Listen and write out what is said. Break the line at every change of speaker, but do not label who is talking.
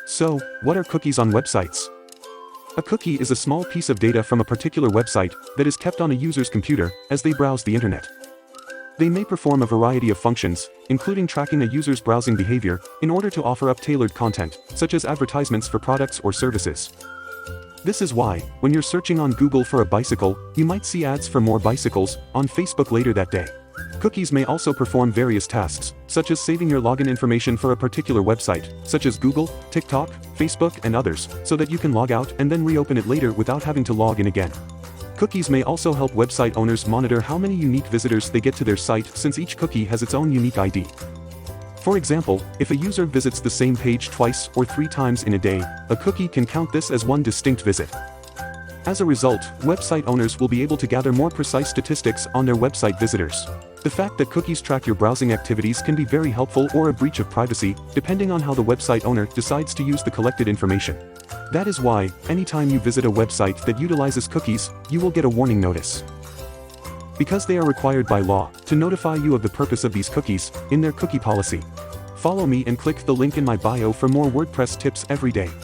So, what are cookies on websites? A cookie is a small piece of data from a particular website that is kept on a user's computer as they browse the internet. They may perform a variety of functions, including tracking a user's browsing behavior, in order to offer up tailored content, such as advertisements for products or services. This is why, when you're searching on Google for a bicycle, you might see ads for more bicycles on Facebook later that day. Cookies may also perform various tasks, such as saving your login information for a particular website, such as Google, TikTok, Facebook, and others, so that you can log out and then reopen it later without having to log in again. Cookies may also help website owners monitor how many unique visitors they get to their site, since each cookie has its own unique ID. For example, if a user visits the same page twice or 3 times in a day, a cookie can count this as one distinct visit. As a result, website owners will be able to gather more precise statistics on their website visitors. The fact that cookies track your browsing activities can be very helpful or a breach of privacy, depending on how the website owner decides to use the collected information. That is why, anytime you visit a website that utilizes cookies, you will get a warning notice. Because they are required by law to notify you of the purpose of these cookies in their cookie policy. Follow me and click the link in my bio for more WordPress tips every day.